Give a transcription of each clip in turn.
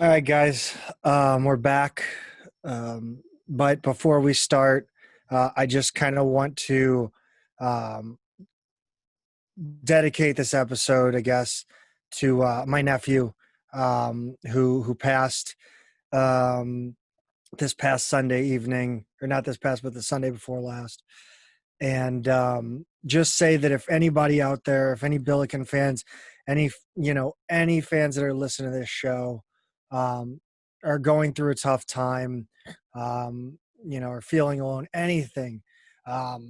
All right, guys, we're back. But before we start, I just kind of want to um, dedicate this episode, I guess, to my nephew who passed um, this past Sunday evening, or not this past, but the Sunday before last. And just say that if anybody out there, if any Billiken fans, any fans that are listening to this show, um, are going through a tough time, or feeling alone, anything, our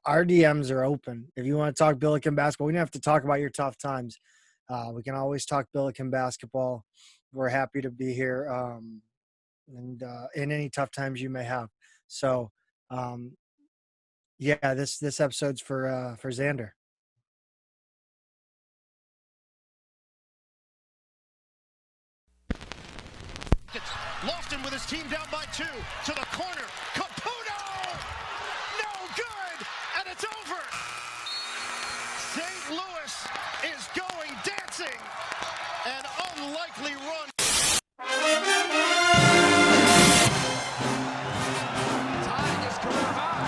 DMs are open. If you want to talk Billiken basketball, we don't have to talk about your tough times. We can always talk Billiken basketball. We're happy to be here, and in any tough times you may have. So, yeah, this episode's for Xander. Lofton with his team down by 2 to the corner. Caputo! No good! And it's over! St. Louis is going dancing. An unlikely run. Tying his career high.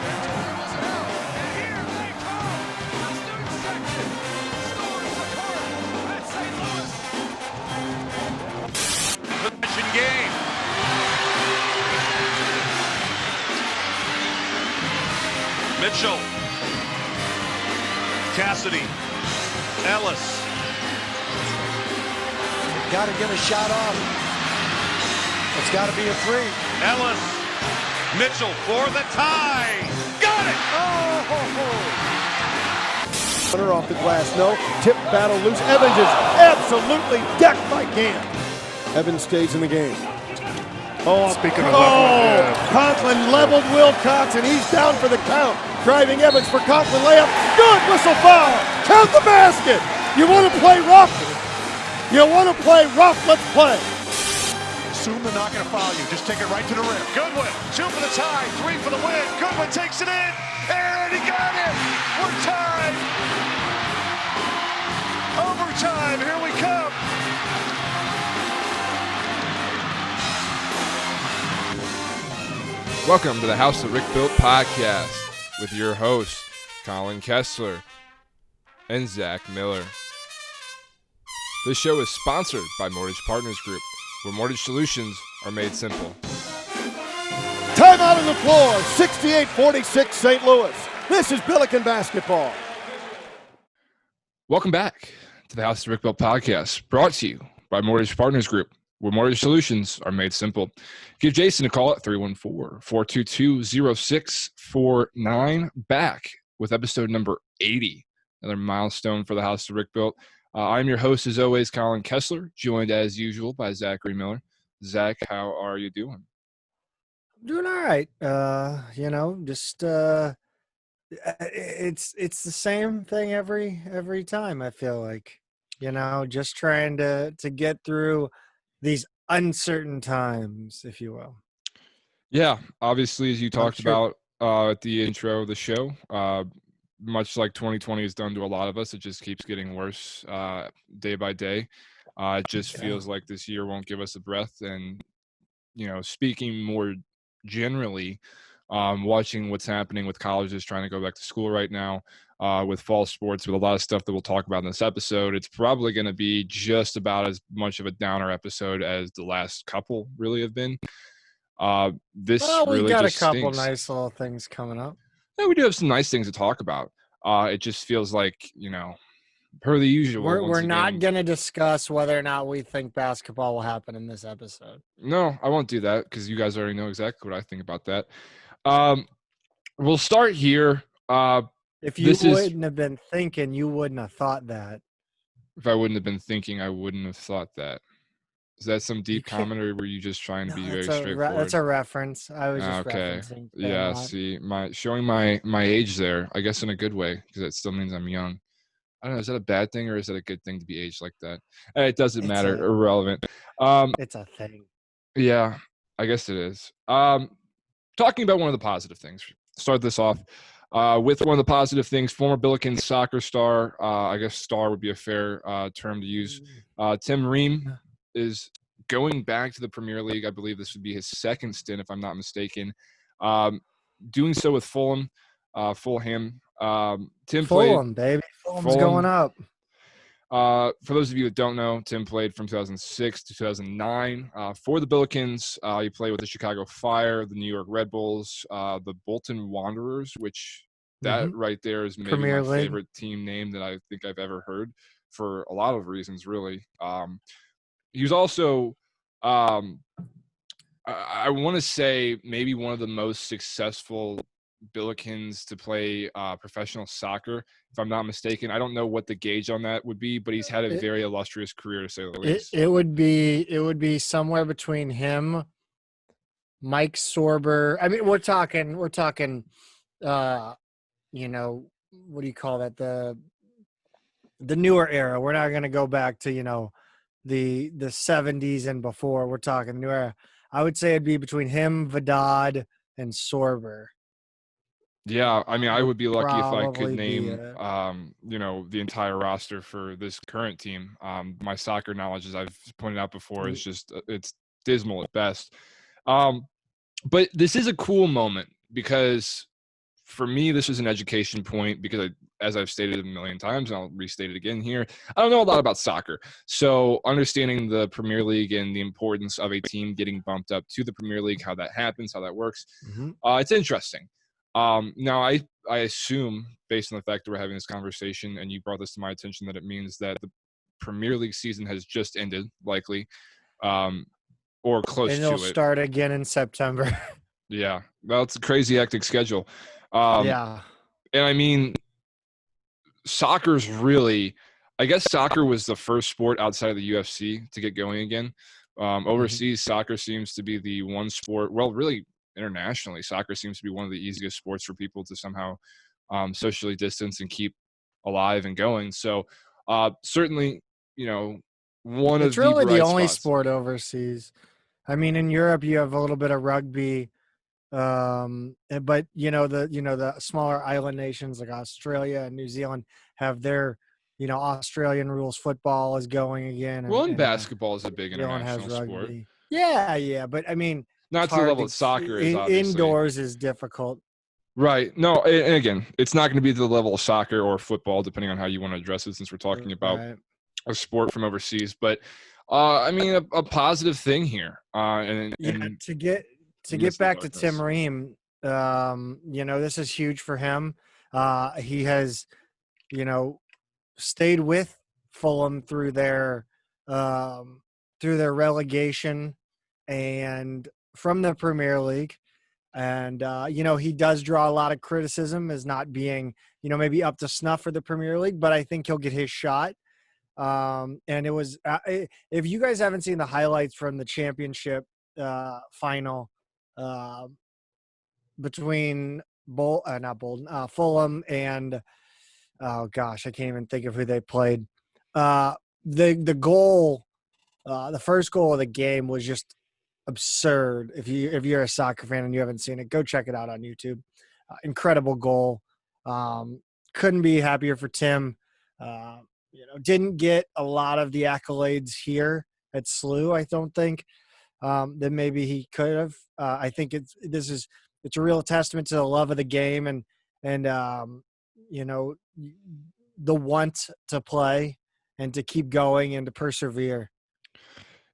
Victory was held. And here they come. The student section storms the court at St. Louis. Possession game. Mitchell. Cassidy. Ellis. Got to get a shot off. It's got to be a three. Ellis. Mitchell for the tie. Got it! Runner off the glass, no. Tip battle loose. Evans is absolutely decked by Gant. Evans stays in the game. Speaking of leveling, Conklin leveled Wilcox, and he's down for the count. Driving Evans for Conklin layup. Good whistle foul. Count the basket. You want to play rough? You want to play rough? Let's play. Assume they're not going to foul you. Just take it right to the rim. Goodwin, 2 for the tie, 3 for the win. Goodwin takes it in, and he got it. We're tied. Overtime. Here we come. Welcome to the House that Rick Built podcast with your hosts, Colin Kessler and Zach Miller. This show is sponsored by Mortgage Partners Group, where mortgage solutions are made simple. Timeout on the floor. 68-46 St. Louis. This is Billiken basketball. Welcome back to the House that Rick Built podcast, brought to you by Mortgage Partners Group, where mortgage solutions are made simple. Give Jason a call at 314-422-0649. Back with episode number 80, another milestone for the House that Rick Built. I'm your host, as always, Colin Kessler, joined as usual by Zachary Miller. Zach, how are you doing? I'm doing all right. It's the same thing every time. I feel like, just trying to get through these uncertain times, if you will. Yeah, obviously, as you talked sure. about at the intro of the show, much like 2020 has done to a lot of us, it just keeps getting worse day by day. It just feels like this year won't give us a breath. And, speaking more generally, watching what's happening with colleges trying to go back to school right now, with fall sports, with a lot of stuff that we'll talk about in this episode, it's probably going to be just about as much of a downer episode as the last couple really have been. We've got a couple stinks. nice little things coming up. Yeah, we do have some nice things to talk about. It just feels like, per the usual. We're not going to discuss whether or not we think basketball will happen in this episode. No, I won't do that because you guys already know exactly what I think about that. We'll start here. If you wouldn't have been thinking, you wouldn't have thought that. If I wouldn't have been thinking, I wouldn't have thought that. Is that some deep comment, or were you just trying to be very straightforward? That's a reference. I was just referencing. Yeah, see, showing my age there, I guess in a good way, because it still means I'm young. I don't know, is that a bad thing, or is that a good thing to be aged like that? It doesn't matter. Irrelevant. It's a thing. Yeah, I guess it is. Talking about one of the positive things. Start this off. With one of the positive things, former Billikens soccer star, I guess star would be a fair term to use, Tim Ream is going back to the Premier League. I believe this would be his second stint, if I'm not mistaken. Doing so with Fulham. Fulham. Tim Fulham, baby. Fulham's going up. For those of you that don't know, Tim played from 2006 to 2009 for the Billikens. He played with the Chicago Fire, the New York Red Bulls, the Bolton Wanderers, which that right there is maybe Premier my League. favorite team name that I think I've ever heard for a lot of reasons, really. He was also, I want to say, maybe one of the most successful Billikens to play professional soccer, if I'm not mistaken. I don't know what the gauge on that would be, but he's had a very illustrious career, to say the least. It would be somewhere between him, Mike Sorber. I mean, we're talking you know, what do you call that? The newer era. We're not going to go back to, you know, the 70s and before. We're talking the new era. I would say it'd be between him, Vidal, and Sorber. Yeah, I mean, I would be lucky if I could Probably name, be you know, the entire roster for this current team. My soccer knowledge, as I've pointed out before, is just it's dismal at best. But this is a cool moment because for me, this is an education point because, as I've stated a million times, and I'll restate it again here, I don't know a lot about soccer. So understanding the Premier League and the importance of a team getting bumped up to the Premier League, how that happens, how that works, it's interesting. Now, I assume, based on the fact that we're having this conversation and you brought this to my attention, that it means that the Premier League season has just ended, likely, or close and to it. it'll start again in September. Yeah, well, it's a crazy, hectic schedule. Yeah. And I mean, soccer's really – I guess soccer was the first sport outside of the UFC to get going again. Overseas, soccer seems to be the one sport – well, really internationally, soccer seems to be one of the easiest sports for people to somehow socially distance and keep alive and going. So certainly, you know, one of It's really the bright only spots. sport overseas. I mean, in Europe, you have a little bit of rugby. But you know the smaller island nations like Australia and New Zealand have their, you know, Australian rules football is going again. Well, and basketball is a big New Zealand has international sport. rugby. Yeah, but I mean, Not it's to the hard level that soccer is, obviously. Indoors is difficult. Right. No, and again, it's not going to be to the level of soccer or football, depending on how you want to address it, since we're talking about a sport from overseas. But I mean, a positive thing here. And to get back to Tim Ream, you know, this is huge for him. He has, you know, stayed with Fulham through their relegation and from the Premier League. And, you know, he does draw a lot of criticism as not being, you know, maybe up to snuff for the Premier League, but I think he'll get his shot. And it was, if you guys haven't seen the highlights from the championship final between Fulham and, oh gosh, I can't even think of who they played. The goal, the first goal of the game was just absurd. If you're a soccer fan and you haven't seen it, go check it out on YouTube. Incredible goal. Couldn't be happier for Tim. You know, didn't get a lot of the accolades here at SLU, I don't think, that maybe he could have. I think it's a real testament to the love of the game and you know, the want to play and to keep going and to persevere.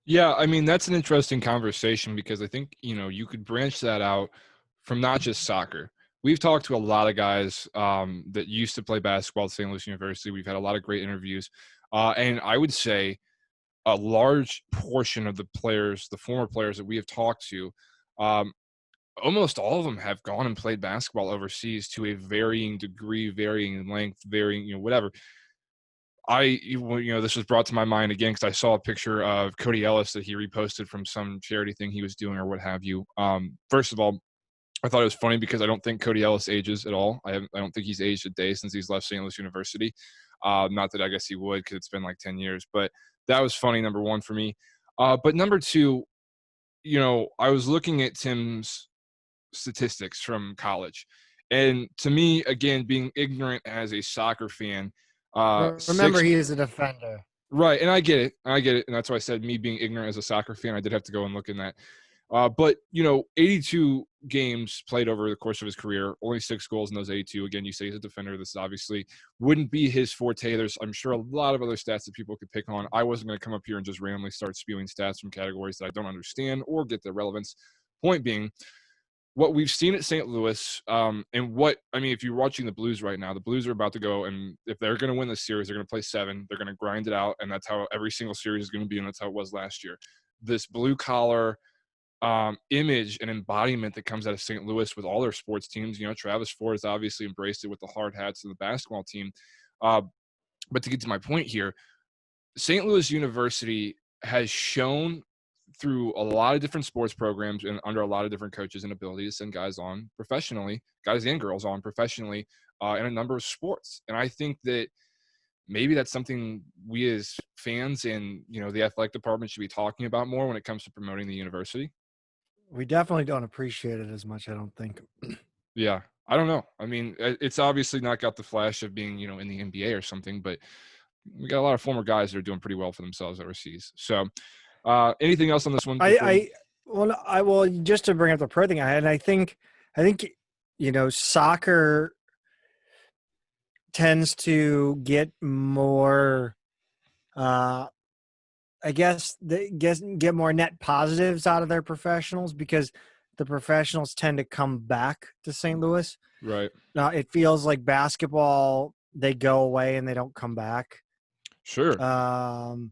Yeah, I mean, that's an interesting conversation because I think, you know, you could branch that out from not just soccer. We've talked to a lot of guys that used to play basketball at St. Louis University. We've had a lot of great interviews. And I would say a large portion of the players, the former players that we have talked to, almost all of them have gone and played basketball overseas to a varying degree, varying in length, varying, you know, whatever. You know, this was brought to my mind again because I saw a picture of Cody Ellis that he reposted from some charity thing he was doing or what have you. First of all, I thought it was funny because I don't think Cody Ellis ages at all. I don't think he's aged a day since he's left St. Louis University. Not that I guess he would because it's been like 10 years. But that was funny, number one, for me. But number two, you know, I was looking at Tim's statistics from college. And to me, again, being ignorant as a soccer fan, Remember, he is a defender. right, and I get it, and that's why I said me being ignorant as a soccer fan, I did have to go and look in that. But 82 games played over the course of his career, only 6 goals in those 82. Again, you say he's a defender. This obviously wouldn't be his forte. There's, I'm sure, a lot of other stats that people could pick on. I wasn't going to come up here and just randomly start spewing stats from categories that I don't understand or get the relevance. Point being, what we've seen at St. Louis, if you're watching the Blues right now, the Blues are about to go, and if they're going to win this series, they're going to play 7. They're going to grind it out, and that's how every single series is going to be, and that's how it was last year. This blue-collar image and embodiment that comes out of St. Louis with all their sports teams. Travis Ford has obviously embraced it with the hard hats of the basketball team. But to get to my point here, St. Louis University has shown through a lot of different sports programs and under a lot of different coaches and ability to send guys on professionally, guys and girls on professionally in a number of sports. And I think that maybe that's something we as fans and, the athletic department should be talking about more when it comes to promoting the university. We definitely don't appreciate it as much, I don't think. Yeah, I don't know. I mean, it's obviously not got the flash of being, in the NBA or something, but we got a lot of former guys that are doing pretty well for themselves overseas. So, anything else on this one? Well, just to bring up the pro thing, I think, soccer tends to get more, get more net positives out of their professionals because the professionals tend to come back to St. Louis. Right. Now it feels like basketball, they go away and they don't come back. Sure. The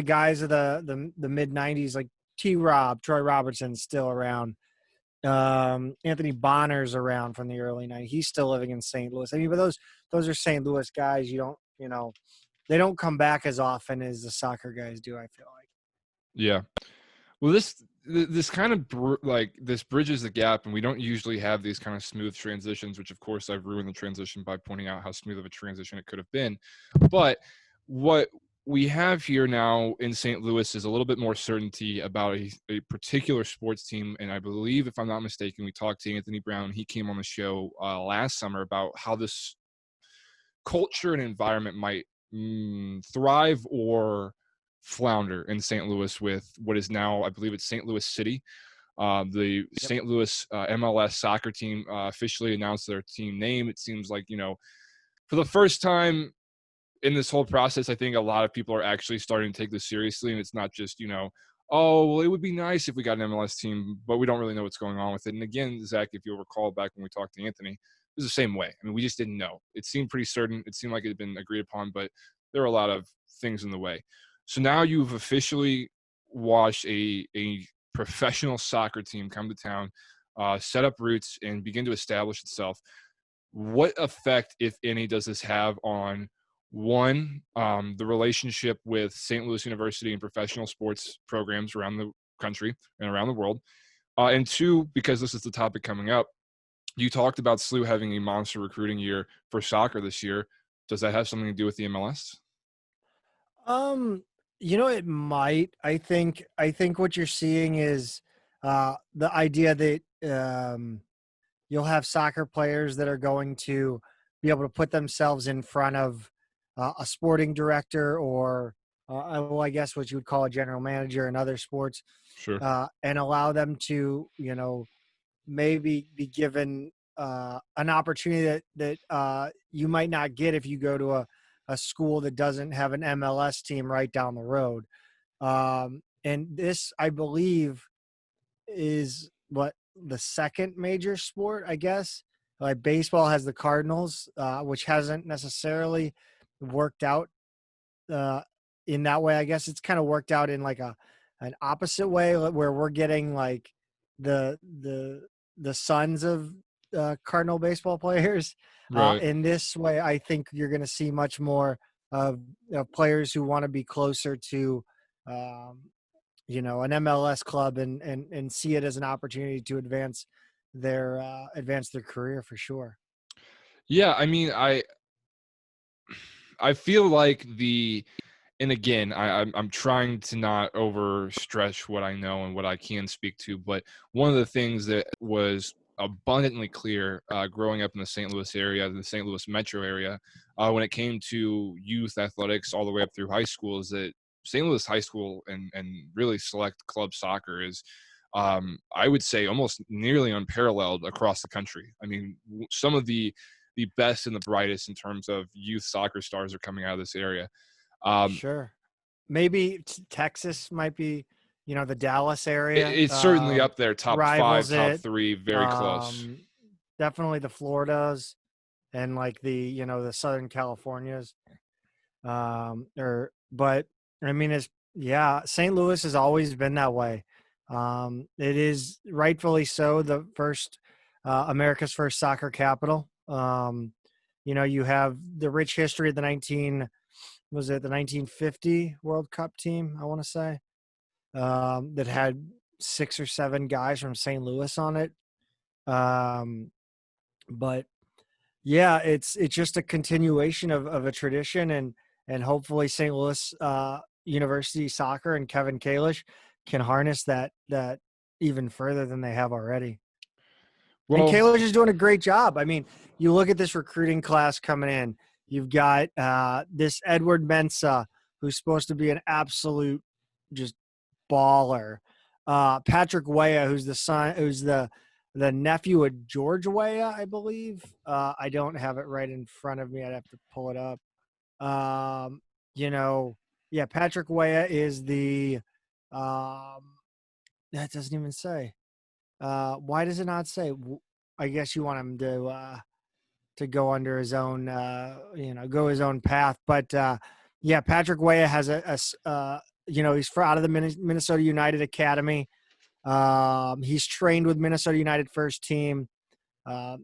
guys of the mid 90s, like T-Rob, Troy Robertson's still around. Anthony Bonner's around from the early 90s. He's still living in St. Louis. I mean, but those are St. Louis guys. They don't come back as often as the soccer guys do, I feel like. Yeah. Well, this kind of this bridges the gap, and we don't usually have these kind of smooth transitions, which of course I've ruined the transition by pointing out how smooth of a transition it could have been. But what we have here now in St. Louis is a little bit more certainty about a particular sports team. And I believe, if I'm not mistaken, we talked to Anthony Brown. He came on the show last summer about how this culture and environment might thrive or flounder in St. Louis with what is now, I believe it's St. Louis City. The St. Louis MLS soccer team officially announced their team name. It seems like, for the first time in this whole process, I think a lot of people are actually starting to take this seriously. And it's not just, oh, well, it would be nice if we got an MLS team, but we don't really know what's going on with it. And again, Zach, if you'll recall back when we talked to Anthony, it was the same way. I mean, we just didn't know. It seemed pretty certain. It seemed like it had been agreed upon, but there were a lot of things in the way. So now you've officially watched a professional soccer team come to town, set up roots, and begin to establish itself. What effect, if any, does this have on, one, the relationship with St. Louis University and professional sports programs around the country and around the world? And two, because this is the topic coming up, you talked about SLU having a monster recruiting year for soccer this year. Does that have something to do with the MLS? It might. I think what you're seeing is the idea that you'll have soccer players that are going to be able to put themselves in front of a sporting director or, I guess what you would call a general manager in other sports. Sure. And allow them to, maybe be given an opportunity that you might not get if you go to a school that doesn't have an MLS team right down the road. And this, I believe, is what the second major sport, I guess. Like baseball has the Cardinals, which hasn't necessarily worked out in that way. I guess it's kind of worked out in like an opposite way where we're getting like the sons of Cardinal baseball players. Right. In this way, I think you're going to see much more of players who want to be closer to, an MLS club and see it as an opportunity to advance their career for sure. Yeah, I mean, I feel like and again, I'm trying to not overstretch what I know and what I can speak to, but one of the things that was abundantly clear growing up in the St. Louis area, the St. Louis metro area, when it came to youth athletics all the way up through high school, is that St. Louis high school and really select club soccer is, I would say, almost nearly unparalleled across the country. I mean, some of the best and the brightest in terms of youth soccer stars are coming out of this area. Sure. Maybe Texas might be, the Dallas area. It's certainly up there, top 5, rivals top it. 3, very close. Definitely the Floridas and like the, the Southern Californias. But I mean, St. Louis has always been that way. It is rightfully so the first, America's first soccer capital. You have the rich history of the 1950 World Cup team, I want to say, that had 6 or 7 guys from St. Louis on it. But yeah, it's just a continuation of a tradition, and hopefully St. Louis University soccer and Kevin Kalish can harness that even further than they have already. Well, and Kalish is doing a great job. I mean, you look at this recruiting class coming in. You've got this Edward Mensah, who's supposed to be an absolute just baller. Patrick Weah, who's the nephew of George Weah, I believe. I don't have it right in front of me. I'd have to pull it up. Patrick Weah is the that doesn't even say. Why does it not say? I guess you want him to go under his own, go his own path. But Patrick Weah has he's out of the Minnesota United Academy. He's trained with Minnesota United first team.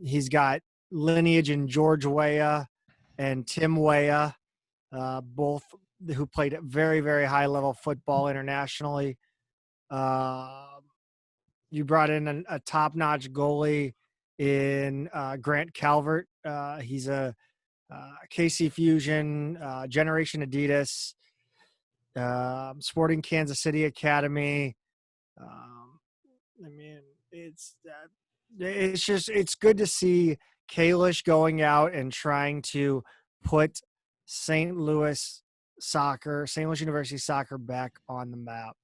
He's got lineage in George Weah and Tim Weah, both who played at very, very high level football internationally. You brought in a top-notch goalie in Grant Calvert. He's a KC Fusion, Generation Adidas, Sporting Kansas City Academy. It's good to see Kalish going out and trying to put St. Louis University soccer back on the map.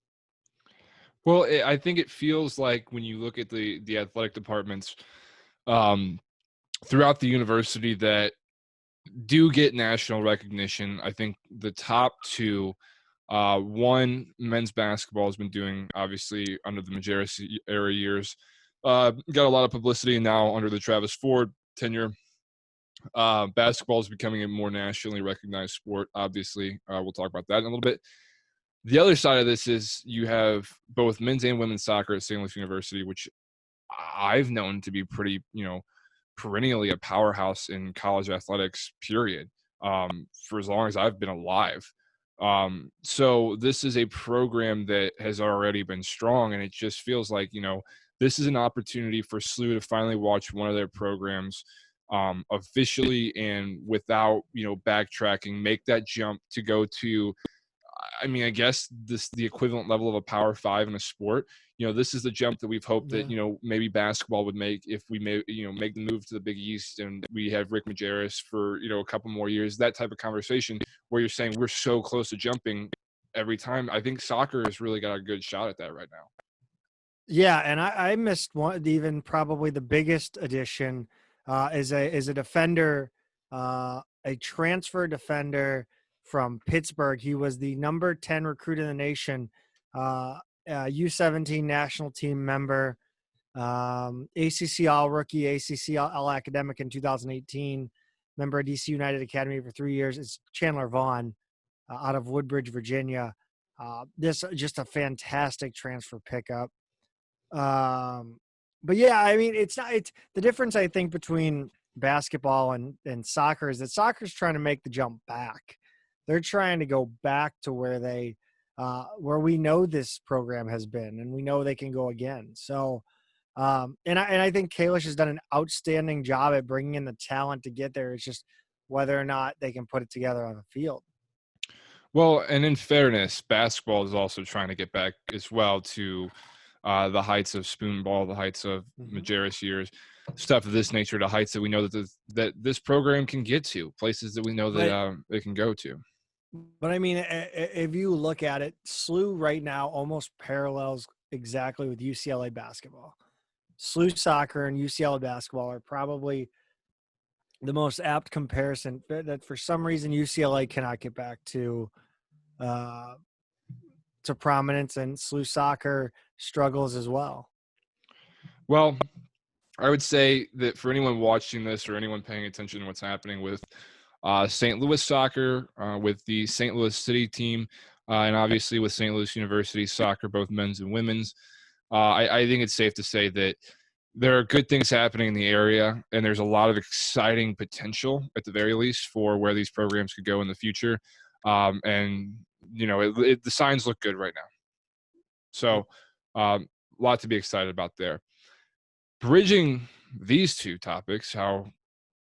Well, I think it feels like when you look at the athletic departments throughout the university that do get national recognition. I think the top 2, one, men's basketball has been doing, obviously, under the Majerus era years. Got a lot of publicity now under the Travis Ford tenure. Basketball is becoming a more nationally recognized sport, obviously. We'll talk about that in a little bit. The other side of this is you have both men's and women's soccer at St. Louis University, which I've known to be pretty, perennially a powerhouse in college athletics, period, for as long as I've been alive. So this is a program that has already been strong, and it just feels like, this is an opportunity for SLU to finally watch one of their programs officially and without, backtracking, make that jump to go to, I guess the equivalent level of a Power 5 in a sport. This is the jump that we've hoped that, maybe basketball would make if we make the move to the Big East and we have Rick Majerus for, a couple more years, that type of conversation where you're saying we're so close to jumping every time. I think soccer has really got a good shot at that right now. Yeah. And I missed one, even probably the biggest addition is a defender, a transfer defender from Pittsburgh. He was the number 10 recruit in the nation, U17 national team member, ACC All-Rookie, ACC All-Academic in 2018, member of DC United Academy for 3 years. It's Chandler Vaughn out of Woodbridge, Virginia. This just a fantastic transfer pickup. But yeah, it's the difference, I think, between basketball and soccer is that soccer's trying to make the jump back. They're trying to go back to where where we know this program has been, and we know they can go again. So, and I think Kalish has done an outstanding job at bringing in the talent to get there. It's just whether or not they can put it together on the field. Well, and in fairness, basketball is also trying to get back as well to the heights of Spoonball, the heights of Majerus years, stuff of this nature, to heights that we know that this program can get to, places that we know that it can go to. But I mean, if you look at it, SLU right now almost parallels exactly with UCLA basketball. SLU soccer and UCLA basketball are probably the most apt comparison that for some reason UCLA cannot get back to prominence, and SLU soccer struggles as well. Well, I would say that for anyone watching this or anyone paying attention to what's happening with St. Louis soccer, with the St. Louis City team, and obviously with St. Louis University soccer, both men's and women's, I think it's safe to say that there are good things happening in the area, and there's a lot of exciting potential, at the very least, for where these programs could go in the future. And, you know, the signs look good right now. So a lot to be excited about there. Bridging these two topics, how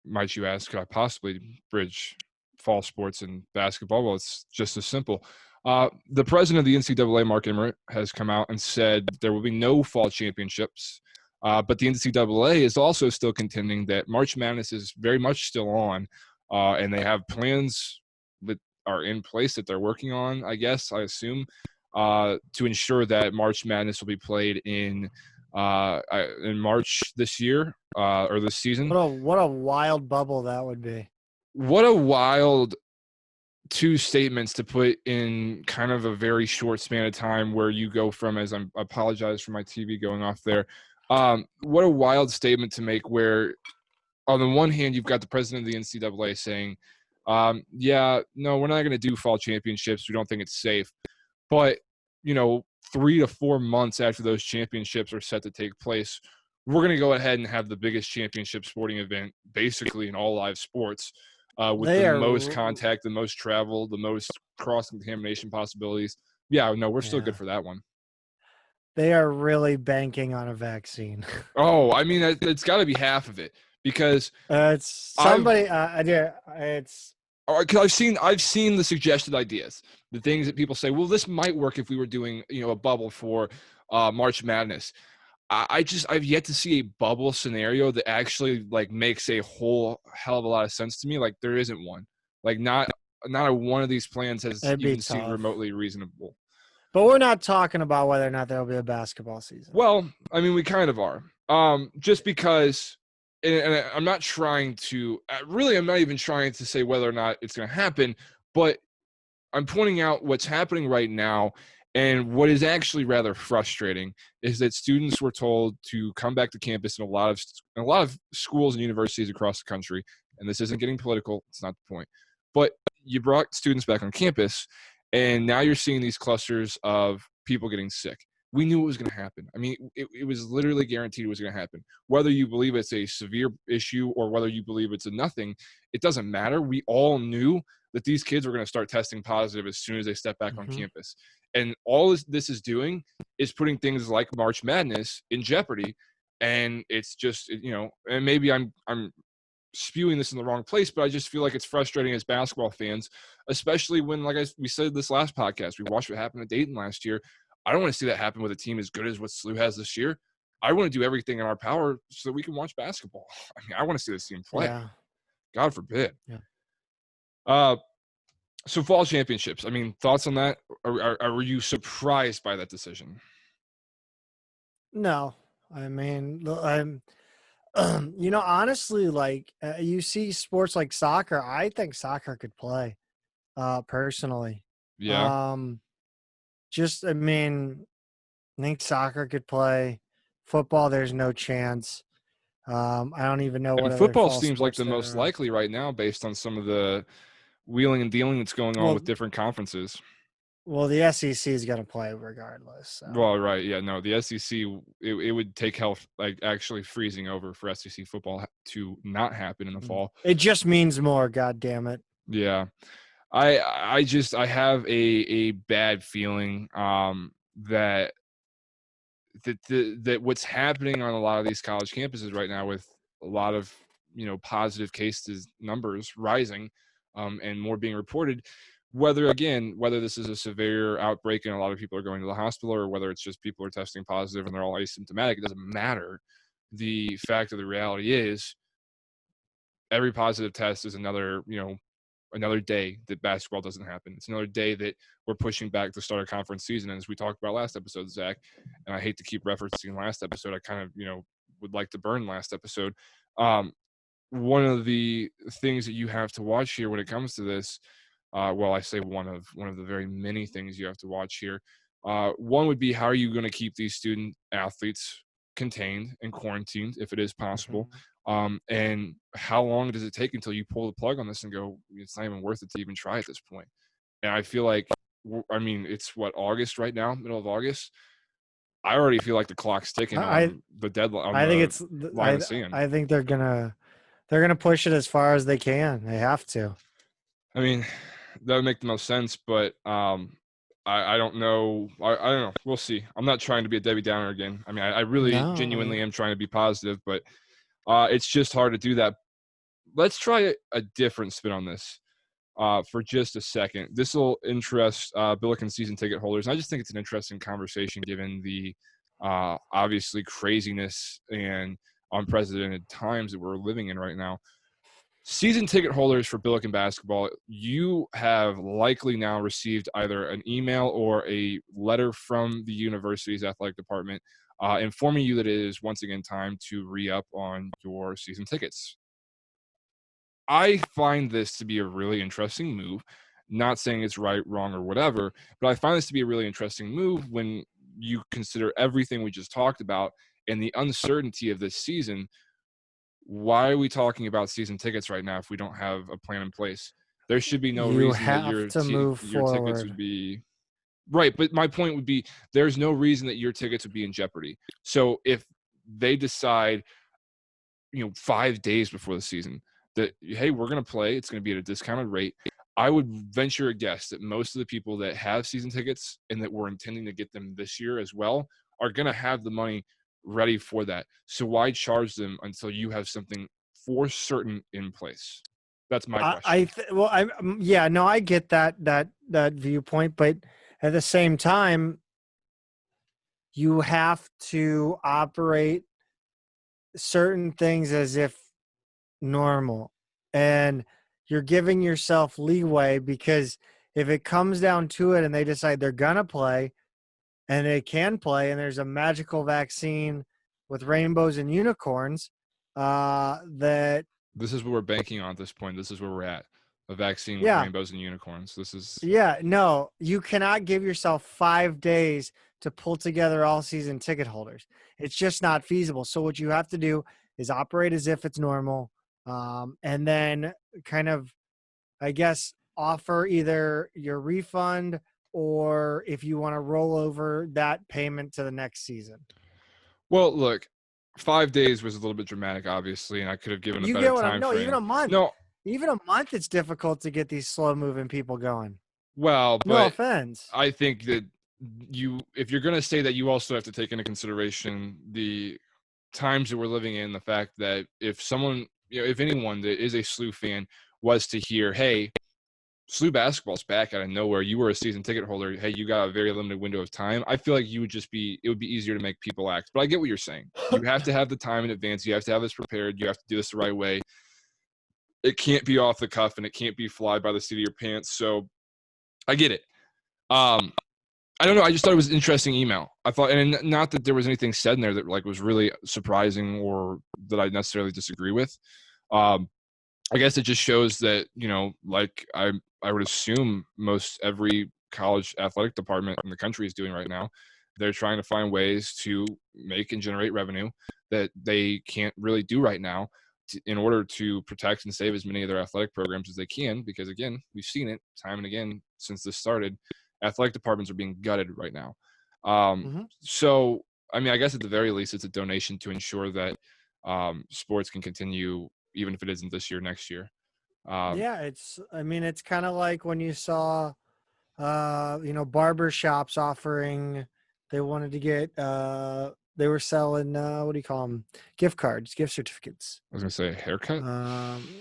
might you ask, could I possibly bridge fall sports and basketball? Well, it's just as simple. The president of the NCAA, Mark Emmert, has come out and said there will be no fall championships. But the NCAA is also still contending that March Madness is very much still on, and they have plans that are in place that they're working on, I assume, to ensure that March Madness will be played in March this year or this season. What a wild bubble that would be. What a wild two statements to put in kind of a very short span of time, where you go from, I apologize for my TV going off there. What a wild statement to make, where on the one hand, you've got the president of the NCAA saying, yeah, no, we're not going to do fall championships. We don't think it's safe. But, you know, 3 to 4 months after those championships are set to take place, we're going to go ahead and have the biggest championship sporting event basically in all live sports, with the most contact, the most travel, the most cross-contamination possibilities. Yeah, no, we're still good for that one. They are really banking on a vaccine. Oh, I mean, it's got to be half of it, because it's somebody. I've seen the suggested ideas, the things that people say, well, this might work if we were doing, you know, a bubble for March Madness. I've yet to see a bubble scenario that actually like makes a whole hell of a lot of sense to me. Like, there isn't one. Like, not a one of these plans has even seemed remotely reasonable. But we're not talking about whether or not there will be a basketball season. Well, I mean, we kind of are. Just because, and I'm not trying to – really, I'm not even trying to say whether or not it's going to happen, but I'm pointing out what's happening right now. And what is actually rather frustrating is that students were told to come back to campus in a lot of schools and universities across the country. And this isn't getting political. It's not the point. But you brought students back on campus, and now you're seeing these clusters of people getting sick. We knew it was going to happen. I mean, it was literally guaranteed it was going to happen. Whether you believe it's a severe issue or whether you believe it's a nothing, it doesn't matter. We all knew that these kids were going to start testing positive as soon as they step back on campus. And all this is doing is putting things like March Madness in jeopardy. And it's just, you know, and maybe I'm spewing this in the wrong place, but I just feel like it's frustrating as basketball fans, especially when, like we said this last podcast, we watched what happened at Dayton last year. I don't want to see that happen with a team as good as what SLU has this year. I want to do everything in our power so that we can watch basketball. I mean, I want to see this team play. Yeah. God forbid. Yeah. So fall championships. I mean, thoughts on that? Were you surprised by that decision? No, I mean, I'm. You know, honestly, like you see sports like soccer. I think soccer could play, personally. Yeah. I mean, I think soccer could play. Football, there's no chance. I don't even know what. And football seems like the most likely right now, based on some of the wheeling and dealing that's going on with different conferences. Well, the SEC is going to play regardless. So. Well, right, yeah, no, the SEC, it would take hell, like actually freezing over for SEC football to not happen in the fall. It just means more. God damn it. Yeah, I have a bad feeling that what's happening on a lot of these college campuses right now, with a lot of, you know, positive cases numbers rising, and more being reported, whether this is a severe outbreak and a lot of people are going to the hospital, or whether it's just people are testing positive and they're all asymptomatic, it doesn't matter. The fact of the reality is every positive test is another day that basketball doesn't happen. It's another day that we're pushing back the start of conference season. And as we talked about last episode, Zach, and I hate to keep referencing last episode, I kind of, would like to burn last episode. One of the things that you have to watch here when it comes to this, I say one of the very many things you have to watch here. One would be, how are you going to keep these student athletes contained and quarantined if it is possible? And how long does it take until you pull the plug on this and go, it's not even worth it to even try at this point? And I feel like, it's August right now, middle of August. I already feel like the clock's ticking on the deadline. I think I think they're gonna push it as far as they can. They have to. I mean, that would make the most sense, but I don't know. I don't know. We'll see. I'm not trying to be a Debbie Downer again. I mean, I really genuinely am trying to be positive, but it's just hard to do that. Let's try a different spin on this for just a second. This will interest Billiken season ticket holders. And I just think it's an interesting conversation given the obviously craziness and unprecedented times that we're living in right now. Season ticket holders for Billiken basketball, you have likely now received either an email or a letter from the university's athletic department informing you that it is once again time to re-up on your season tickets. I find this to be a really interesting move. Not saying it's right, wrong, or whatever, but I find this to be a really interesting move when you consider everything we just talked about and the uncertainty of this season. Why are we talking about season tickets right now if we don't have a plan in place? There should be no reason that your tickets would be right. But my point would be, there's no reason that your tickets would be in jeopardy. So if they decide, 5 days before the season that, hey, we're going to play, it's going to be at a discounted rate, I would venture a guess that most of the people that have season tickets and that were intending to get them this year as well are going to have the money ready for that. So why charge them until you have something for certain in place? That's my question. I get that viewpoint, but at the same time, you have to operate certain things as if normal, and you're giving yourself leeway, because if it comes down to it and they decide they're gonna play and they can play and there's a magical vaccine with rainbows and unicorns, that this is what we're banking on at this point. This is where we're at. A vaccine with rainbows and unicorns. No, you cannot give yourself 5 days to pull together all season ticket holders. It's just not feasible. So what you have to do is operate as if it's normal, and then kind of, I guess, offer either your refund or if you want to roll over that payment to the next season. Well, look, 5 days was a little bit dramatic, obviously, and I could have given a better time frame. Even a month. No. Even a month, it's difficult to get these slow-moving people going. Well, but no offense. I think that if you're going to say that, you also have to take into consideration the times that we're living in, the fact that if someone, if anyone that is a SLU fan was to hear, hey, SLU basketball's back out of nowhere, you were a season ticket holder, hey, you got a very limited window of time, I feel like it would be easier to make people act. But I get what you're saying. You have to have the time in advance. You have to have this prepared. You have to do this the right way. It can't be off the cuff and it can't be fly by the seat of your pants. So I get it. I don't know. I just thought it was an interesting email. I thought, and not that there was anything said in there that was really surprising or that I necessarily disagree with. I guess it just shows that, I would assume most every college athletic department in the country is doing right now. They're trying to find ways to make and generate revenue that they can't really do right now, in order to protect and save as many of their athletic programs as they can, because again, we've seen it time and again since this started, athletic departments are being gutted right now. So, I mean, I guess at the very least, it's a donation to ensure that sports can continue, even if it isn't this year, next year. It's kind of like when you saw, barber shops offering, they wanted to get They were selling what do you call them? Gift cards, gift certificates. I was gonna say a haircut.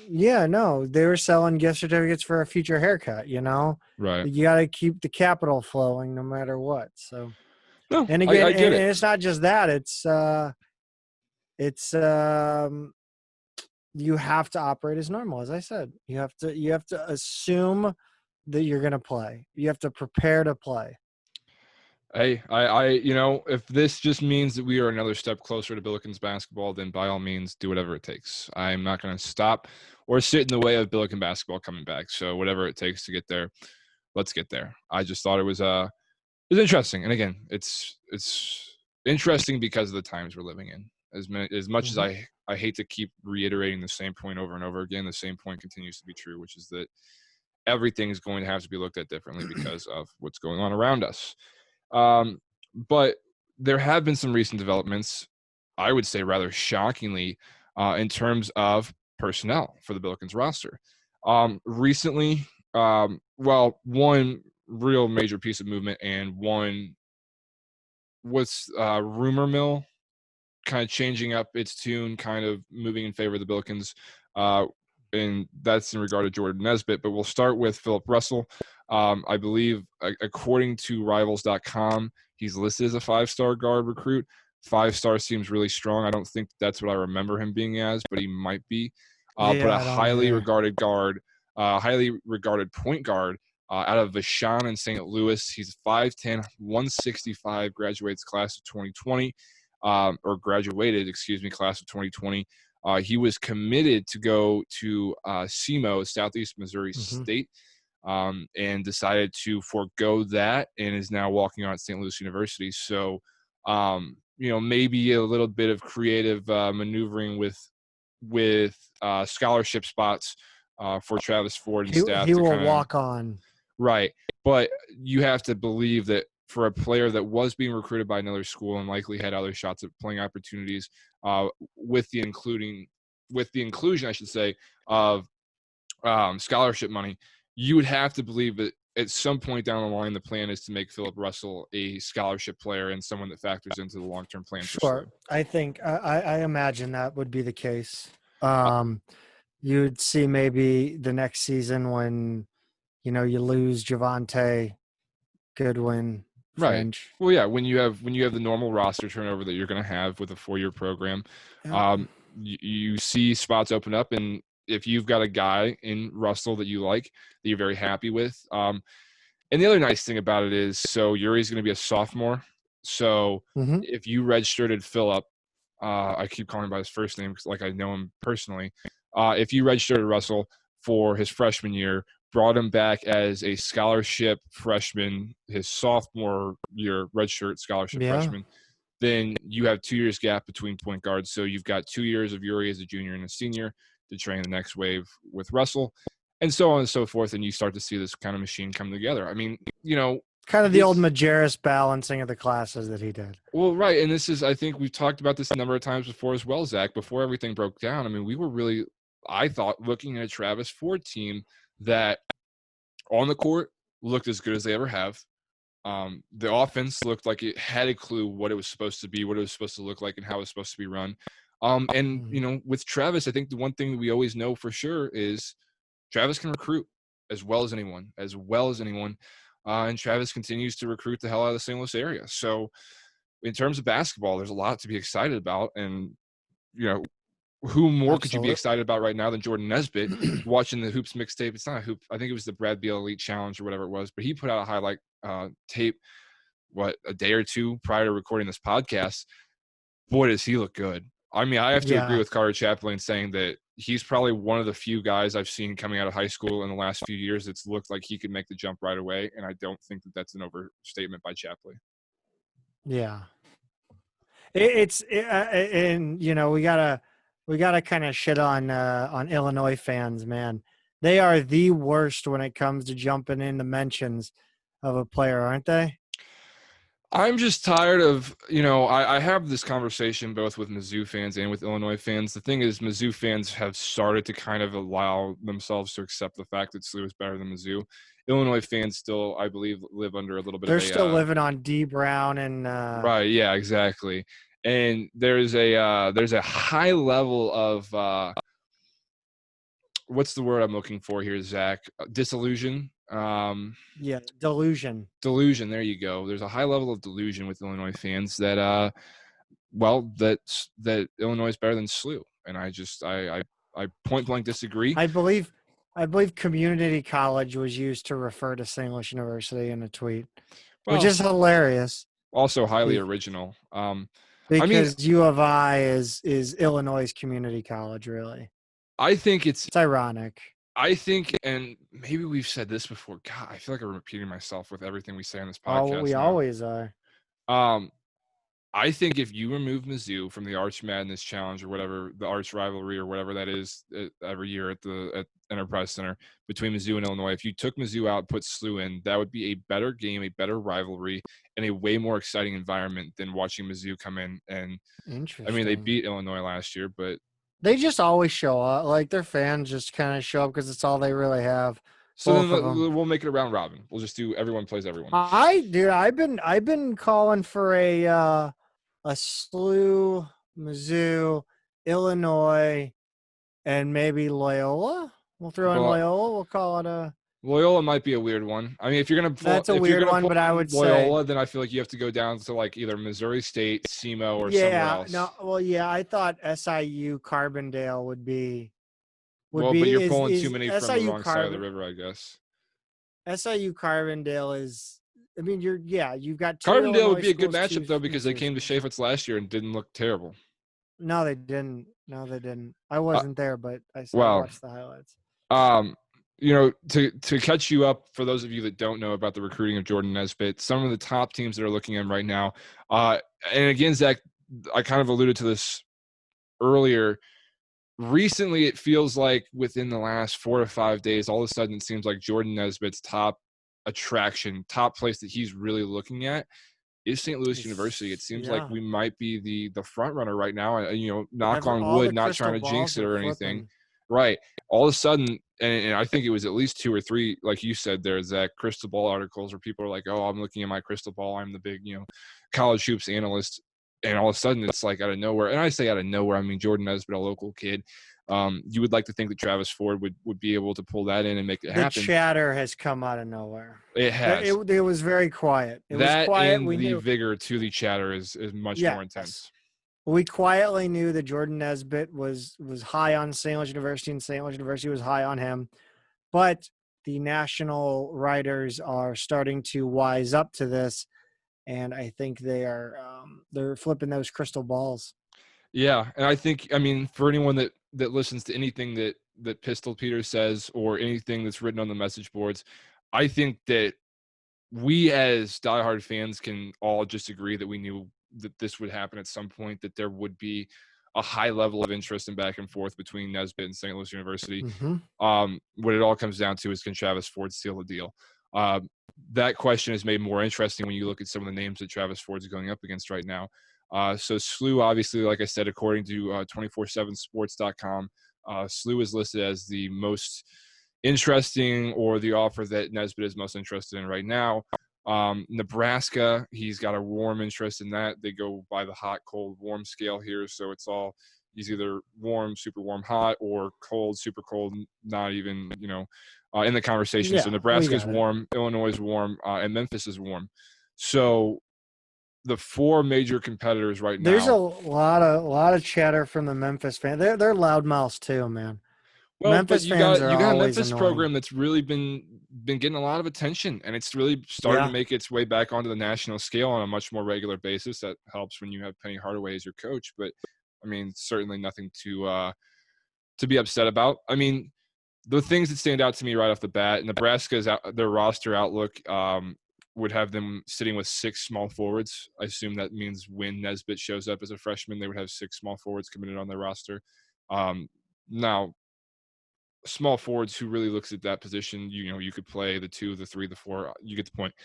Yeah, no, they were selling gift certificates for a future haircut. You know, Right. you got to keep the capital flowing no matter what. So, No, and again, I get and it. it's not just that. It's you have to operate as normal. As I said, you have to assume that you're going to play. You have to prepare to play. Hey, if this just means that we are another step closer to Billikens basketball, then by all means, do whatever it takes. I'm not going to stop or sit in the way of Billiken basketball coming back. So whatever it takes to get there, let's get there. I just thought it was interesting, and again, it's interesting because of the times we're living in. As much as I hate to keep reiterating the same point over and over again, the same point continues to be true, which is that everything is going to have to be looked at differently because of what's going on around us. But there have been some recent developments, I would say rather shockingly, in terms of personnel for the Billikens roster. Recently, one real major piece of movement and one was Rumor Mill kind of changing up its tune, kind of moving in favor of the Billikens. And that's in regard to Jordan Nesbitt. But we'll start with Philip Russell. I believe, according to Rivals.com, he's listed as a 5-star guard recruit. 5-star seems really strong. I don't think that's what I remember him being as, but he might be. But a highly regarded guard, highly regarded point guard out of Vashon in St. Louis. He's 5'10", 165, graduates class of 2020, class of 2020. He was committed to go to SEMO, Southeast Missouri State, and decided to forego that and is now walking on at St. Louis University. So, maybe a little bit of creative maneuvering with scholarship spots for Travis Ford and staff. He will walk on. Right. But you have to believe that for a player that was being recruited by another school and likely had other shots at playing opportunities, with the inclusion, I should say, of scholarship money, you would have to believe that at some point down the line, the plan is to make Philip Russell a scholarship player and someone that factors into the long-term plan. Sure. I think I imagine that would be the case. You'd see maybe the next season when, you lose Javonte, Goodwin, French. Right. Well, yeah, when you have the normal roster turnover that you're going to have with a 4-year program, you see spots open up, and if you've got a guy in Russell that you like, that you're very happy with, and the other nice thing about it is, so Yuri's going to be a sophomore. So if you redshirted Phillip, I keep calling him by his first name because I know him personally. If you redshirted Russell for his freshman year, brought him back as a scholarship freshman, his sophomore year redshirt scholarship freshman, then you have 2 years gap between point guards. So you've got 2 years of Yuri as a junior and a senior to train the next wave with Russell, and so on and so forth. And you start to see this kind of machine come together. I mean, kind of the old Majerus balancing of the classes that he did. Well, right. And this is, I think we've talked about this a number of times before as well, Zach, before everything broke down. I mean, we were really, I thought, looking at a Travis Ford team that on the court looked as good as they ever have. The offense looked like it had a clue what it was supposed to be, what it was supposed to look like, and how it was supposed to be run. With Travis, I think the one thing that we always know for sure is Travis can recruit as well as anyone. And Travis continues to recruit the hell out of the St. Louis area. So in terms of basketball, there's a lot to be excited about. And, who more could you be excited about right now than Jordan Nesbitt watching the Hoops mixtape? It's not a hoop. I think it was the Brad Beal Elite Challenge or whatever it was, but he put out a highlight tape, a day or two prior to recording this podcast. Boy, does he look good. I mean, I have to agree with Carter Chaplin saying that he's probably one of the few guys I've seen coming out of high school in the last few years that's looked like he could make the jump right away. And I don't think that that's an overstatement by Chaplin. Yeah. We gotta kind of shit on Illinois fans, man. They are the worst when it comes to jumping into mentions of a player, aren't they? I'm just tired of, I have this conversation both with Mizzou fans and with Illinois fans. The thing is, Mizzou fans have started to kind of allow themselves to accept the fact that SLU is better than Mizzou. Illinois fans still, I believe, live under a little bit They're of still living on D Brown and right, yeah, exactly. and there's a high level of what's the word I'm looking for here, Zach? Disillusion. Yeah, delusion. Delusion. There you go. There's a high level of delusion with Illinois fans that that Illinois is better than SLU, and I point blank disagree. I believe community college was used to refer to St. Louis University in a tweet, which Well, is hilarious also highly Be- original. because U of I is Illinois community college. Really, I think it's ironic. I think, and maybe we've said this before. God, I feel like I'm repeating myself with everything we say on this podcast. Oh, we now. always are. I think if you remove Mizzou from the Arch Madness Challenge or whatever, the arch rivalry or whatever that is every year at Enterprise Center between Mizzou and Illinois, if you took Mizzou out, put SLU in, that would be a better game, a better rivalry, and a way more exciting environment than watching Mizzou come in. And Interesting. I mean, they beat Illinois last year, but they just always show up. Like their fans just kind of show up because it's all they really have. so then we'll make it a round robin. We'll just do everyone plays everyone. I've been calling for a SLU, Mizzou, Illinois, and maybe Loyola. We'll throw in Loyola. We'll call it a. Loyola might be a weird one. I mean, if you're gonna That's a weird one, but I would say Loyola, then I feel like you have to go down to like either Missouri State, SEMO, or somewhere else. I thought SIU Carbondale would be. But you're pulling too many from the wrong side of the river, I guess. SIU Carbondale is. I mean, you've got two Carbondale Illinois would be a good schools, matchup though because they came to Chaifetz last year and didn't look terrible. No, they didn't. I wasn't there, but I watched the highlights. To catch you up, for those of you that don't know about the recruiting of Jordan Nesbitt, some of the top teams that are looking at him right now, and again, Zach, I kind of alluded to this earlier. Recently, it feels like within the last 4 to 5 days, all of a sudden it seems like Jordan Nesbitt's top attraction, top place that he's really looking at is St. Louis University. It seems like we might be the front runner right now. Knock on wood, not trying to jinx it or anything. Right. All of a sudden, and I think it was at least 2 or 3, like you said there, Zach, crystal ball articles where people are like, oh, I'm looking at my crystal ball. I'm the big, college hoops analyst. And all of a sudden it's like out of nowhere. And I say out of nowhere, I mean, Jordan Nesbitt, a local kid. You would like to think that Travis Ford would be able to pull that in and make it happen. The chatter has come out of nowhere. It has. It was very quiet. It was quiet. And the vigor to the chatter is much more intense. We quietly knew that Jordan Nesbitt was high on St. Louis University, and St. Louis University was high on him. But the national writers are starting to wise up to this, and I think they're flipping those crystal balls. Yeah, and I think, for anyone that listens to anything that Pistol Peter says or anything that's written on the message boards, I think that we as diehard fans can all just agree that we knew that this would happen at some point, that there would be a high level of interest and back and forth between Nesbitt and St. Louis University. Mm-hmm. What it all comes down to is, can Travis Ford seal the deal? That question is made more interesting when you look at some of the names that Travis Ford's going up against right now. So SLU, obviously, like I said, according to 247sports.com, SLU is listed as the most interesting, or the offer that Nesbitt is most interested in right now. Nebraska, he's got a warm interest in that. They go by the hot, cold, warm scale here. So he's either warm, super warm, hot, or cold, super cold, not even, in the conversation. So Nebraska is warm, Illinois is warm, and Memphis is warm. So the 4 major competitors right now. There's a lot of chatter from the Memphis fans. They're loudmouths too, man. Well, Memphis fans are you got a always Memphis annoying. program that's really been getting a lot of attention, and it's really starting to make its way back onto the national scale on a much more regular basis. That helps when you have Penny Hardaway as your coach, but certainly nothing to be upset about. The things that stand out to me right off the bat, Nebraska's their roster outlook would have them sitting with 6 small forwards. I assume that means when Nesbitt shows up as a freshman, they would have 6 small forwards committed on their roster. Now, small forwards, who really looks at that position? You could play the 2, the 3, the 4. You get the point.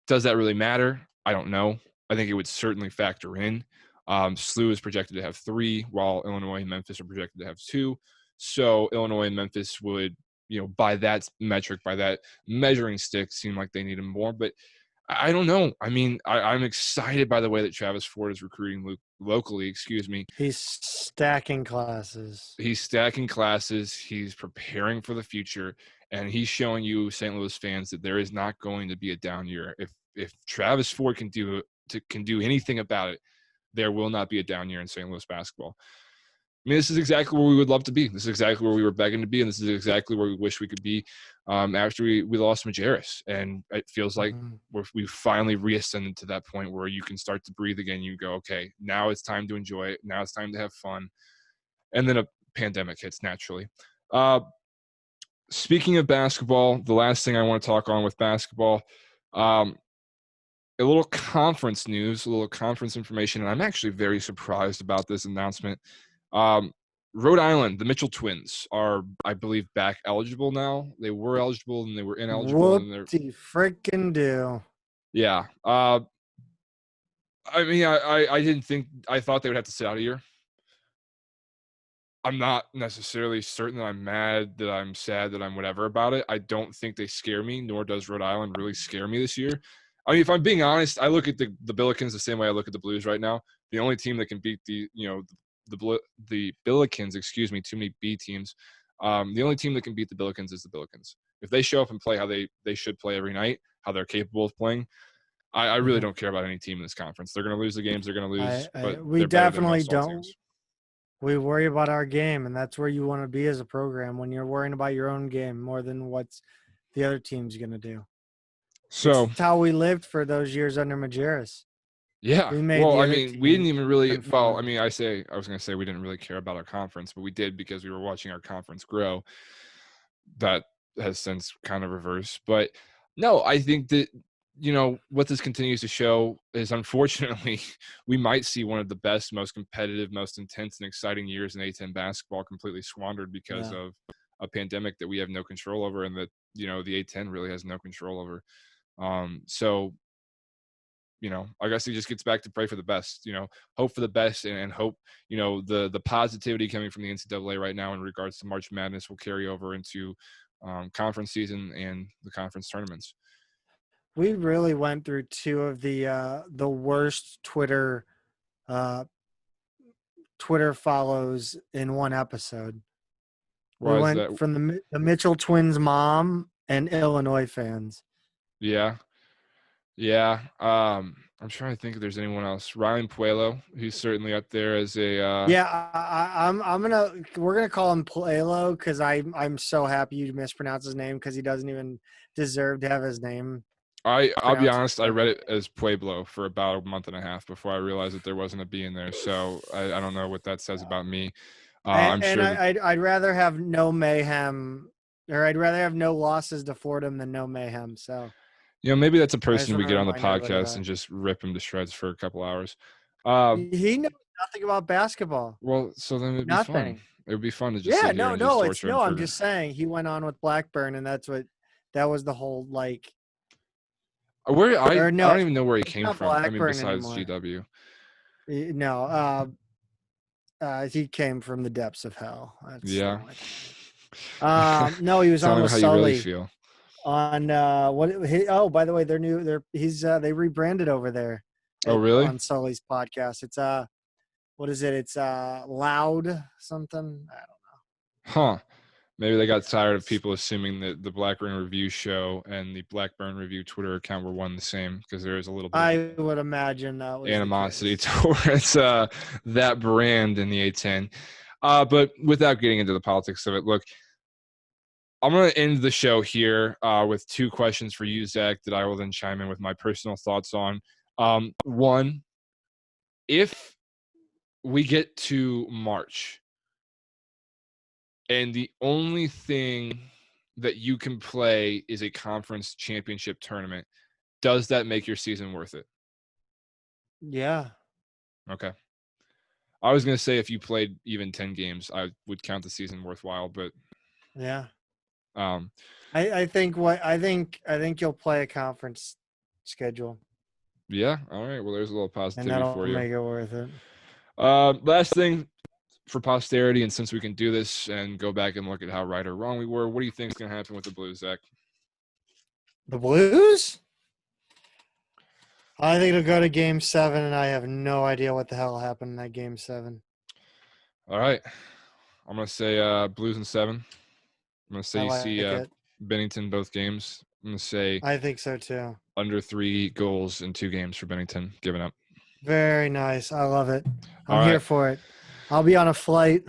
Does that really matter? I don't know. I think it would certainly factor in. SLU is projected to have 3, while Illinois and Memphis are projected to have 2. So Illinois and Memphis would, by that metric, by that measuring stick, seem like they need them more. But I don't know. I mean, I'm excited by the way that Travis Ford is recruiting locally. Excuse me. He's stacking classes. He's stacking classes. He's preparing for the future, and he's showing you St. Louis fans that there is not going to be a down year. If Travis Ford can do anything about it, there will not be a down year in St. Louis basketball. I mean, this is exactly where we would love to be. This is exactly where we were begging to be, and this is exactly where we wish we could be after we lost Majerus. And it feels like we've finally reascended to that point where you can start to breathe again. You go, okay, now it's time to enjoy it. Now it's time to have fun. And then a pandemic hits naturally. Speaking of basketball, the last thing I want to talk on with basketball, a little conference news, a little conference information, and I'm actually very surprised about this announcement. Rhode Island, the Mitchell twins are, I believe, back eligible now. They were eligible and they were ineligible. Whoop-de freaking do. Yeah. I mean, I thought they would have to sit out a year. I'm not necessarily certain that I'm mad, that I'm sad, that I'm whatever about it. I don't think they scare me, nor does Rhode Island really scare me this year. I mean, if I'm being honest, I look at the Billikens the same way I look at the Blues right now. The only team that can beat the Billikens, excuse me, too many B teams. The only team that can beat the Billikens is the Billikens. If they show up and play how they should play every night, how they're capable of playing, I really don't care about any team in this conference. They're going to lose the games they're going to lose. But we definitely don't. Teams. We worry about our game, and that's where you want to be as a program, when you're worrying about your own game more than what's the other team's going to do. So that's how we lived for those years under Majerus. Yeah. Well, I mean, we didn't even really – well, I mean, I was going to say we didn't really care about our conference, but we did because we were watching our conference grow. That has since kind of reversed. But, no, I think that, you know, what this continues to show is, unfortunately, we might see one of the best, most competitive, most intense and exciting years in A-10 basketball completely squandered because of a pandemic that we have no control over and that, you know, the A-10 really has no control over. So, you know, I guess he just gets back to pray for the best, you know, hope for the best and hope, you know, the positivity coming from the NCAA right now in regards to March Madness will carry over into conference season and the conference tournaments. We really went through two of the worst Twitter follows in one episode. We went from the Mitchell twins' mom and Illinois fans. Yeah. Yeah. I'm trying to think if there's anyone else. Ryan Puelo, who's certainly up there as a we're gonna call him Puelo because I'm so happy you mispronounced his name because he doesn't even deserve to have his name. I'll be honest, I read it as Pueblo for about a month and a half before I realized that there wasn't a B in there. So I don't know what that says about me. I'd rather have no mayhem, or I'd rather have no losses to Fordham than no mayhem. So, you know, maybe that's a person we get on the podcast and just rip him to shreds for a couple hours. He knows nothing about basketball. Well, so then it'd be fun. It would be fun to just I'm just saying he went on with Blackburn, and that was the whole like. I don't even know where he came from. I mean, besides anymore. GW. No, he came from the depths of hell. Yeah. No, he was on with Sully. How you really feel. On by the way, they rebranded over there. Oh, really? On Sully's podcast. It's what is it? It's Loud something. I don't know. Huh. Maybe they got tired of people assuming that the Blackburn Review show and the Blackburn Review Twitter account were one and the same, because there is a little bit I would imagine that was animosity towards that brand in the A10. But without getting into the politics of it, look, I'm going to end the show here with two questions for you, Zach, that I will then chime in with my personal thoughts on. One, if we get to March, and the only thing that you can play is a conference championship tournament, does that make your season worth it? Yeah. Okay. I was going to say if you played even 10 games, I would count the season worthwhile, but yeah. I think you'll play a conference schedule. Yeah. All right. Well, there's a little positivity for you. Make it worth it. Last thing for posterity, and since we can do this and go back and look at how right or wrong we were, what do you think is going to happen with the Blues, Zach? The Blues? I think it'll go to Game 7, and I have no idea what the hell happened in that Game 7. All right. I'm going to say Blues in 7. I'm going to say I you like see it. Bennington both games. I'm going to say I think so too. under 3 goals in 2 games for Bennington, giving up. Very nice. I love it. All I'm here right. for it. I'll be on a flight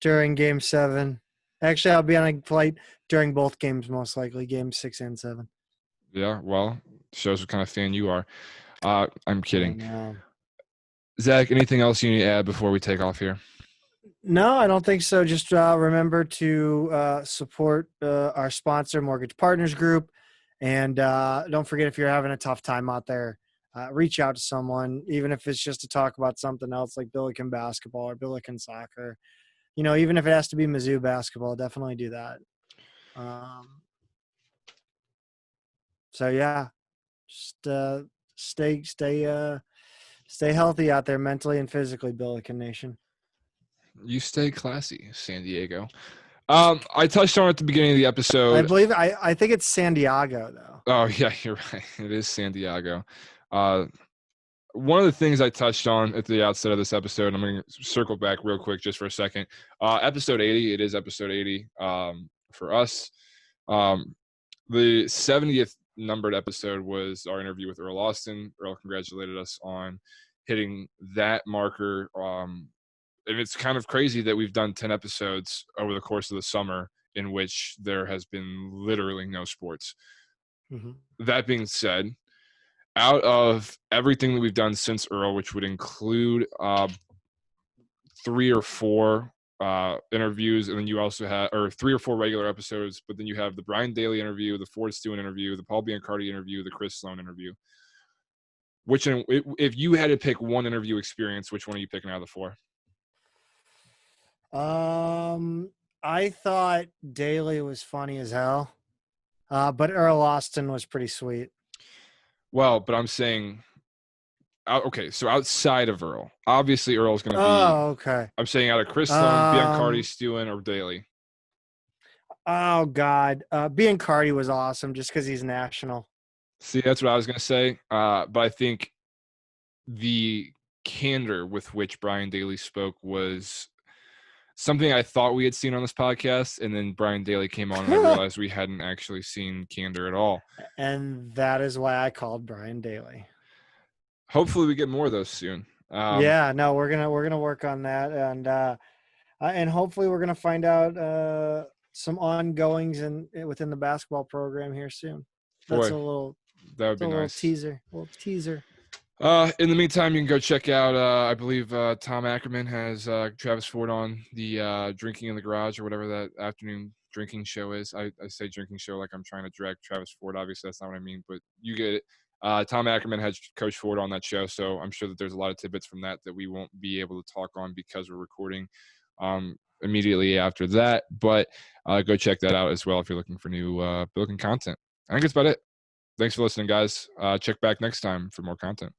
during Game 7. Actually, I'll be on a flight during both games, most likely, Game 6 and 7. Yeah, well, shows what kind of fan you are. I'm kidding. And, Zach, anything else you need to add before we take off here? no, I don't think so. Just remember to support our sponsor, Mortgage Partners Group. And don't forget, if you're having a tough time out there, reach out to someone, even if it's just to talk about something else like Billiken basketball or Billiken soccer. You know, even if it has to be Mizzou basketball, definitely do that. So yeah, just stay healthy out there mentally and physically, Billiken Nation. You stay classy, San Diego. I touched on it at the beginning of the episode. I think it's San Diego though. Oh yeah, you're right. It is San Diego. One of the things I touched on at the outset of this episode, I'm going to circle back real quick just for a second. Episode 80, it is episode 80 for us. The 70th numbered episode was our interview with Earl Austin. Earl congratulated us on hitting that marker. And it's kind of crazy that we've done 10 episodes over the course of the summer in which there has been literally no sports. Mm-hmm. That being said, out of everything that we've done since Earl, which would include 3 or 4 interviews, and then you also have, or 3 or 4 regular episodes, but then you have the Brian Daly interview, the Ford Stewart interview, the Paul Biancardi interview, the Chris Sloan interview. Which, if you had to pick one interview experience, which one are you picking out of the 4? I thought Daly was funny as hell, but Earl Austin was pretty sweet. Well, but I'm saying, okay, so outside of Earl, obviously Earl's going to be. Oh, okay. I'm saying out of Chris Sloan, Biancardi, Stewart, or Daly. Oh God, Biancardi was awesome just because he's national. See, that's what I was going to say. But I think the candor with which Brian Daly spoke was something I thought we had seen on this podcast, and then Brian Daly came on and I realized we hadn't actually seen candor at all. And that is why I called Brian Daly. Hopefully we get more of those soon. Yeah, no, we're gonna work on that, and hopefully we're gonna find out some ongoings within the basketball program here soon. That's Boy, that would be nice. A little teaser. In the meantime, you can go check out, I believe Tom Ackerman has Travis Ford on the Drinking in the Garage or whatever that afternoon drinking show is. I say drinking show like I'm trying to drag Travis Ford. Obviously, that's not what I mean, but you get it. Tom Ackerman has Coach Ford on that show, so I'm sure that there's a lot of tidbits from that we won't be able to talk on because we're recording immediately after that. But go check that out as well if you're looking for new Billiken content. I think that's about it. Thanks for listening, guys. Check back next time for more content.